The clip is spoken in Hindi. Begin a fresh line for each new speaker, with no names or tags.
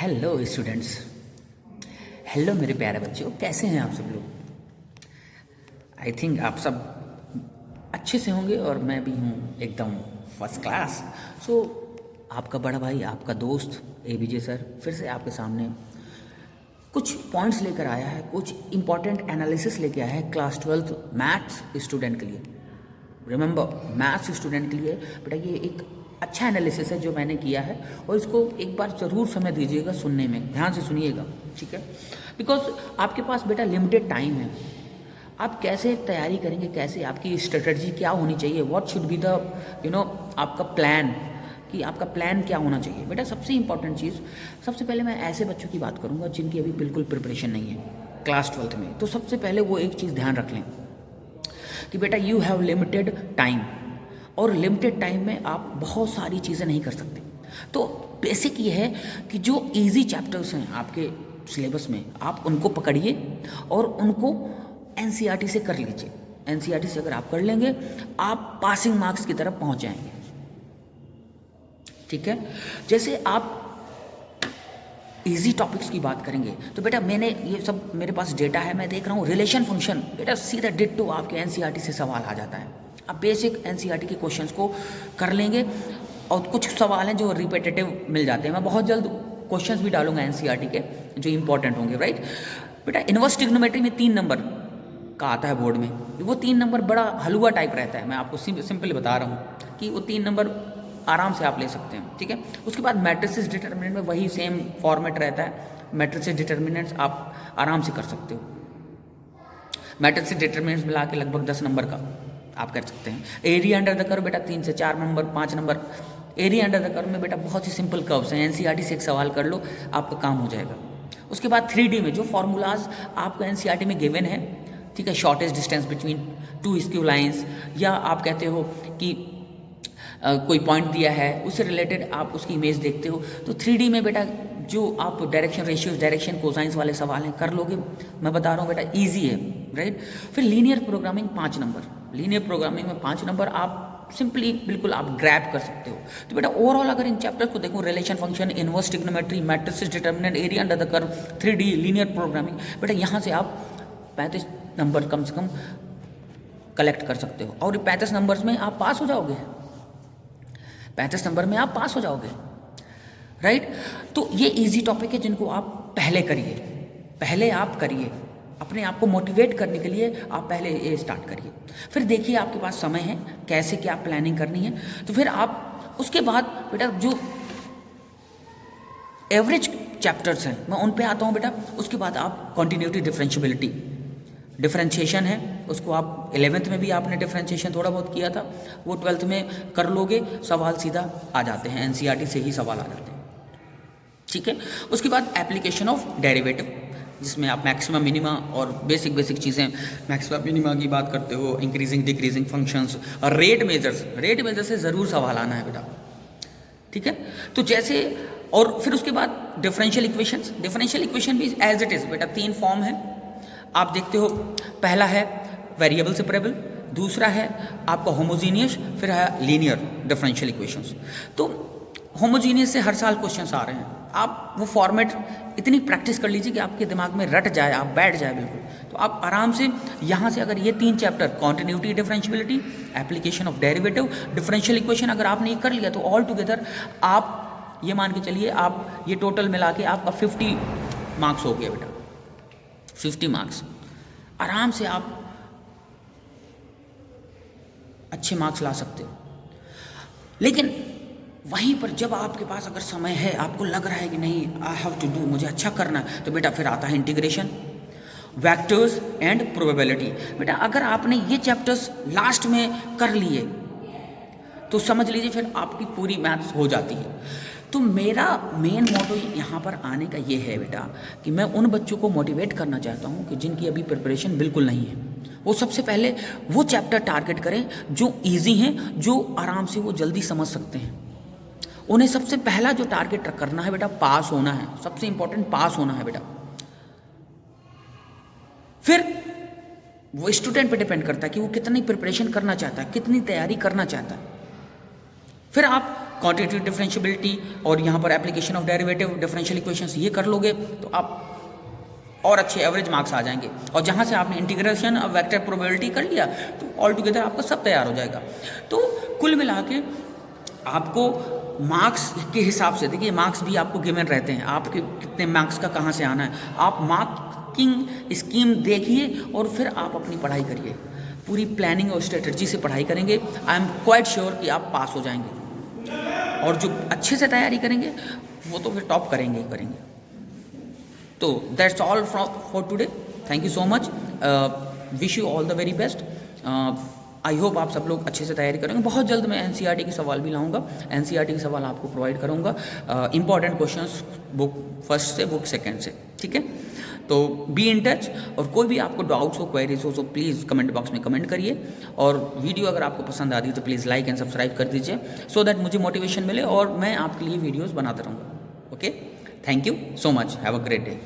Hello students. हेलो मेरे प्यारे बच्चों, कैसे हैं आप सब लोग। आई थिंक आप सब अच्छे से होंगे और मैं भी हूँ एकदम फर्स्ट क्लास। सो आपका बड़ा भाई, आपका दोस्त ABJ सर फिर से आपके सामने कुछ पॉइंट्स लेकर आया है, कुछ इंपॉर्टेंट एनालिसिस लेके आया है क्लास 12th मैथ्स स्टूडेंट के लिए। रिमेंबर, मैथ्स स्टूडेंट के लिए बेटा ये एक अच्छा एनालिसिस है जो मैंने किया है, और इसको एक बार ज़रूर समय दीजिएगा सुनने में, ध्यान से सुनिएगा, ठीक है। बिकॉज आपके पास बेटा लिमिटेड टाइम है। आप कैसे तैयारी करेंगे, कैसे आपकी स्ट्रेटजी क्या होनी चाहिए, व्हाट शुड बी द आपका प्लान, कि आपका प्लान क्या होना चाहिए बेटा। सबसे इंपॉर्टेंट चीज़, सबसे पहले मैं ऐसे बच्चों की बात करूँगा जिनकी अभी बिल्कुल प्रिपरेशन नहीं है क्लास 12th में। तो सबसे पहले वो एक चीज़ ध्यान रख लें कि बेटा यू हैव लिमिटेड टाइम, और लिमिटेड टाइम में आप बहुत सारी चीज़ें नहीं कर सकते। तो बेसिक ये है कि जो इजी चैप्टर्स हैं आपके सिलेबस में, आप उनको पकड़िए और उनको NCERT से कर लीजिए। NCERT से अगर आप कर लेंगे, आप पासिंग मार्क्स की तरफ पहुंच जाएंगे, ठीक है। जैसे आप इजी टॉपिक्स की बात करेंगे तो बेटा मैंने ये सब, मेरे पास डेटा है, मैं देख रहा हूँ रिलेशन फंक्शन, बेटा सीधा डिट्टो आपके NCERT से सवाल आ जाता है। आप बेसिक NCERT के क्वेश्चंस को कर लेंगे, और कुछ सवाल हैं जो रिपीटेटिव मिल जाते हैं। मैं बहुत जल्द क्वेश्चंस भी डालूंगा NCERT के जो इंपॉर्टेंट होंगे, राइट। बेटा इनवर्स ट्रिग्नोमेट्री में 3 नंबर का आता है बोर्ड में। वो 3 नंबर बड़ा हलवा टाइप रहता है, मैं आपको सिंपल बता रहा हूँ कि वो 3 नंबर आराम से आप ले सकते हैं, ठीक है। उसके बाद मैट्रिसेस डिटर्मिनेंट में वही सेम फॉर्मेट रहता है। मैट्रिसेस डिटर्मिनेंट्स आप आराम से कर सकते हो। मैट्रिसेस डिटर्मिनेंट्स मिला के लगभग 10 नंबर का आप कर सकते हैं। एरिया अंडर द कर्व बेटा 3 से 4 number, 5 number. Area under the curve में बेटा बहुत ही सिंपल कर्व्स हैं, NCERT से एक सवाल कर लो, आपका काम हो जाएगा। उसके बाद 3D में जो फॉर्मूलाज आपको NCERT में गिवन है, ठीक है, shortest distance between 2 skew lines, या आप कहते हो कि कोई पॉइंट दिया है उससे रिलेटेड आप उसकी इमेज देखते हो, तो 3D में बेटा जो आप डायरेक्शन रेशियोज, डायरेक्शन कोसाइंस वाले सवाल हैं कर लोगे। मैं बता रहा हूँ बेटा इजी है, राइट। फिर linear programming 5 number, linear programming में 5 नंबर आप सिंपली बिल्कुल आप ग्रैब कर सकते हो। तो बेटा ओवरऑल अगर इन चैप्टर्स को देखो, relation function, inverse trigonometry, matrices determinant, area under the curve, 3D, linear programming, बेटा यहाँ से आप 35 नंबर कम से कम कलेक्ट कर सकते हो, और 35 नंबर्स में आप पास हो जाओगे। 35 नंबर में आप पास हो जाओगे, राइट। तो ये इजी टॉपिक है जिनको आप पहले करिए, पहले आप करिए। अपने आप को मोटिवेट करने के लिए आप पहले ये स्टार्ट करिए। फिर देखिए आपके पास समय है, कैसे क्या प्लानिंग करनी है। तो फिर आप उसके बाद बेटा जो एवरेज चैप्टर्स हैं मैं उन पे आता हूँ बेटा। उसके बाद आप कॉन्टिन्यूटी, डिफरेंशियबिलिटी, डिफरेंशिएशन है, उसको आप 11th में भी आपने डिफरेंशिएशन थोड़ा बहुत किया था, वो 12th में कर लोगे, सवाल सीधा आ जाते हैं, NCERT से ही सवाल आ जाते हैं, ठीक है। उसके बाद एप्लीकेशन ऑफ डेरिवेटिव, जिसमें आप मैक्सिमम, मिनिमा और बेसिक चीज़ें, मैक्सिमम मिनिमा की बात करते हो, इंक्रीजिंग डिक्रीजिंग फंक्शंस और रेट मेजर्स से ज़रूर सवाल आना है बेटा, ठीक है। तो जैसे, और फिर उसके बाद डिफरेंशियल इक्वेशन भी एज इट इज़ बेटा 3 फॉर्म है, आप देखते हो। पहला है वेरिएबल सेपरेबल, दूसरा है आपका होमोजीनियस, फिर है लीनियर डिफरेंशियल इक्वेशंस। तो होमोजीनियस से हर साल क्वेश्चंस आ रहे हैं, आप वो फॉर्मेट इतनी प्रैक्टिस कर लीजिए कि आपके दिमाग में रट जाए, आप बैठ जाए बिल्कुल। तो आप आराम से यहाँ से अगर ये 3 chapter, continuity, differentiability, application of derivative, differential equation अगर आपने ये कर लिया, तो ऑल टुगेदर आप ये मान के चलिए, आप ये टोटल मिला के आपका 50 मार्क्स हो गया बेटा। 50 मार्क्स आराम से आप अच्छे मार्क्स ला सकते हो। लेकिन वहीं पर जब आपके पास अगर समय है, आपको लग रहा है कि नहीं आई हैव टू डू, मुझे अच्छा करना है, तो बेटा फिर आता है इंटीग्रेशन, वेक्टर्स एंड प्रोबेबिलिटी। बेटा अगर आपने ये चैप्टर्स लास्ट में कर लिए तो समझ लीजिए फिर आपकी पूरी मैथ्स हो जाती है। तो मेरा मेन मोटो यहाँ पर आने का ये है बेटा कि मैं उन बच्चों को मोटिवेट करना चाहता हूँ कि जिनकी अभी प्रिपरेशन बिल्कुल नहीं है, वो सबसे पहले वो चैप्टर टारगेट करें जो इजी हैं, जो आराम से वो जल्दी समझ सकते हैं। उन्हें सबसे पहला जो टारगेट करना है बेटा, पास होना है। सबसे इंपॉर्टेंट पास होना है बेटा। फिर वो स्टूडेंट पे डिपेंड करता है कि वो कितनी प्रिपरेशन करना चाहता है, कितनी तैयारी करना चाहता है। फिर आप क्वांटिटेटिव डिफरेंशियबिलिटी और यहाँ पर application of derivative differential equations, ये कर लोगे तो आप और अच्छे एवरेज मार्क्स आ जाएंगे। और जहाँ से आपने इंटीग्रेशन और वेक्टर प्रोबेबिलिटी कर लिया तो ऑल टुगेदर आपका सब तैयार हो जाएगा। तो कुल मिला के आपको मार्क्स के हिसाब से, देखिए मार्क्स भी आपको गिवन रहते हैं, आपके कितने मार्क्स का कहाँ से आना है, आप मार्किंग स्कीम देखिए और फिर आप अपनी पढ़ाई करिए, पूरी प्लानिंग और स्ट्रेटजी से पढ़ाई करेंगे। आई एम क्वाइट श्योर कि आप पास हो जाएंगे, और जो अच्छे से तैयारी करेंगे वो तो फिर टॉप करेंगे ही करेंगे। तो that's all for today, thank you so much, wish you all the very best. I hope आप सब लोग अच्छे से तैयारी करेंगे। बहुत जल्द मैं एनसीईआरटी के सवाल भी लाऊंगा, एनसीईआरटी के सवाल आपको प्रोवाइड करूंगा, इंपॉर्टेंट क्वेश्चंस बुक फर्स्ट से बुक सेकंड से, ठीक है। तो बी इन टच, और कोई भी आपको डाउट्स हो, क्वेरीज हो, तो प्लीज़ कमेंट बॉक्स में कमेंट करिए, और वीडियो अगर आपको पसंद आती है तो प्लीज़ लाइक एंड सब्सक्राइब कर दीजिए, सो दैट मुझे मोटिवेशन मिले और मैं आपके लिए वीडियोज़ बनाता रहूँगा। Okay, thank you so much, have a great day.